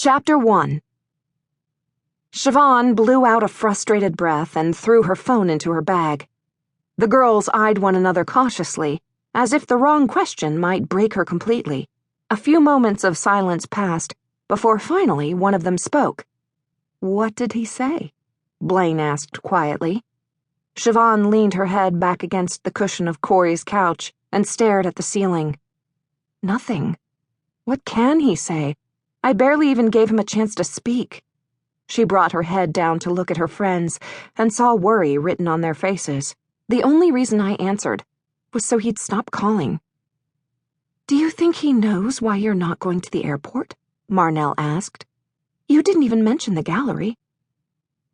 Chapter 1. Siobhan blew out a frustrated breath and threw her phone into her bag. The girls eyed one another cautiously, as if the wrong question might break her completely. A few moments of silence passed, before finally one of them spoke. "What did he say?" Blaine asked quietly. Siobhan leaned her head back against the cushion of Corey's couch and stared at the ceiling. Nothing. What can he say? I barely even gave him a chance to speak. She brought her head down to look at her friends and saw worry written on their faces. The only reason I answered was so he'd stop calling. "Do you think he knows why you're not going to the airport?" Marnell asked. "You didn't even mention the gallery."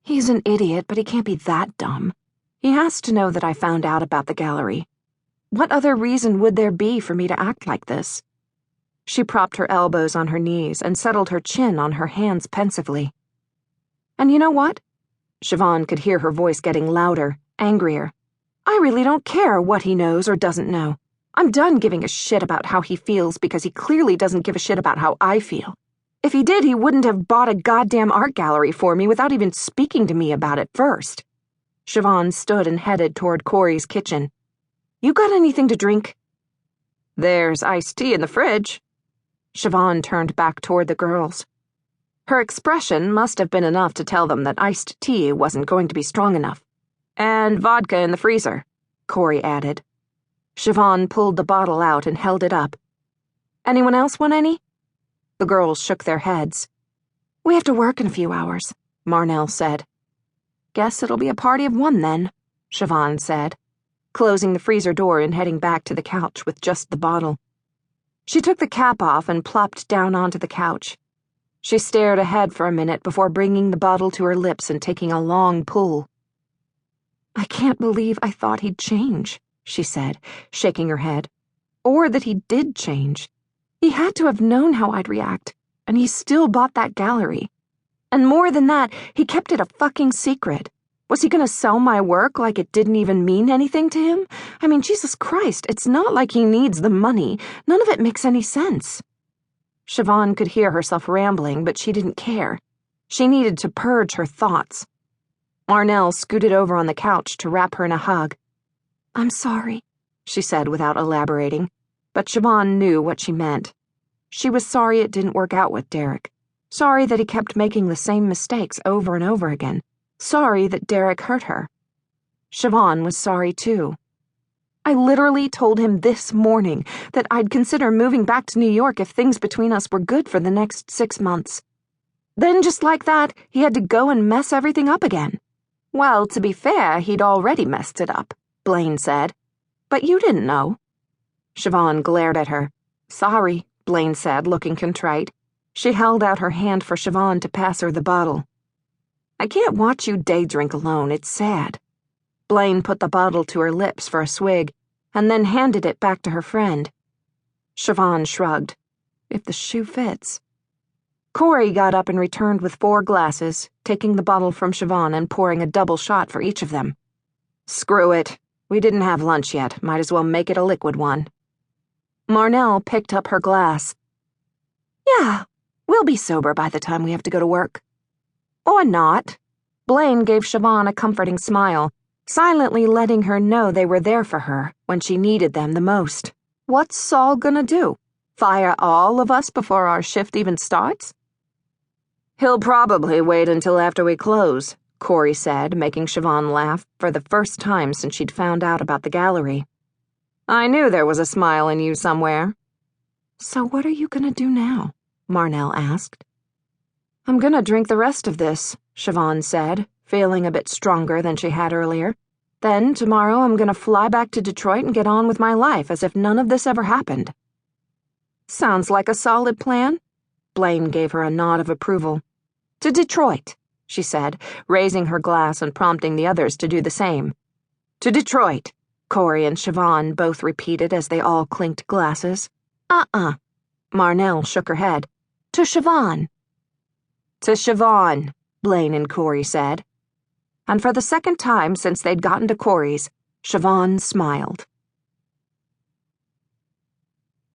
"He's an idiot, but he can't be that dumb. He has to know that I found out about the gallery. What other reason would there be for me to act like this?" She propped her elbows on her knees and settled her chin on her hands pensively. "And you know what?" Siobhan could hear her voice getting louder, angrier. "I really don't care what he knows or doesn't know. I'm done giving a shit about how he feels because he clearly doesn't give a shit about how I feel. If he did, he wouldn't have bought a goddamn art gallery for me without even speaking to me about it first." Siobhan stood and headed toward Corey's kitchen. "You got anything to drink?" "There's iced tea in the fridge." Siobhan turned back toward the girls. Her expression must have been enough to tell them that iced tea wasn't going to be strong enough. "And vodka in the freezer," Corey added. Siobhan pulled the bottle out and held it up. "Anyone else want any?" The girls shook their heads. "We have to work in a few hours," Marnell said. "Guess it'll be a party of one then," Siobhan said, closing the freezer door and heading back to the couch with just the bottle. She took the cap off and plopped down onto the couch. She stared ahead for a minute before bringing the bottle to her lips and taking a long pull. "I can't believe I thought he'd change," she said, shaking her head. "Or that he did change. He had to have known how I'd react, and he still bought that gallery. And more than that, he kept it a fucking secret. Was he gonna sell my work like it didn't even mean anything to him? I mean, Jesus Christ, it's not like he needs the money. None of it makes any sense." Siobhan could hear herself rambling, but she didn't care. She needed to purge her thoughts. Marnell scooted over on the couch to wrap her in a hug. "I'm sorry," she said without elaborating, but Siobhan knew what she meant. She was sorry it didn't work out with Derick. Sorry that he kept making the same mistakes over and over again. Sorry that Derick hurt her. Siobhan was sorry too. "I literally told him this morning that I'd consider moving back to New York if things between us were good for the next 6 months. Then just like that, he had to go and mess everything up again." "Well, to be fair, he'd already messed it up," Blaine said. "But you didn't know." Siobhan glared at her. "Sorry," Blaine said, looking contrite. She held out her hand for Siobhan to pass her the bottle. "I can't watch you day drink alone, it's sad." Blaine put the bottle to her lips for a swig, and then handed it back to her friend. Siobhan shrugged. "If the shoe fits." Corey got up and returned with 4 glasses, taking the bottle from Siobhan and pouring a double shot for each of them. "Screw it. We didn't have lunch yet. Might as well make it a liquid one." Marnell picked up her glass. "Yeah, we'll be sober by the time we have to go to work." "Or not." Blaine gave Siobhan a comforting smile, silently letting her know they were there for her when she needed them the most. "What's Saul gonna do? Fire all of us before our shift even starts?" "He'll probably wait until after we close," Corey said, making Siobhan laugh for the first time since she'd found out about the gallery. "I knew there was a smile in you somewhere." "So what are you gonna do now?" Marnell asked. "I'm gonna drink the rest of this," Siobhan said, feeling a bit stronger than she had earlier. "Then tomorrow I'm gonna fly back to Detroit and get on with my life as if none of this ever happened." "Sounds like a solid plan." Blaine gave her a nod of approval. "To Detroit," she said, raising her glass and prompting the others to do the same. "To Detroit," Corey and Siobhan both repeated as they all clinked glasses. Marnell shook her head. "To Siobhan." "To Siobhan," Blaine and Corey said. And for the second time since they'd gotten to Corey's, Siobhan smiled.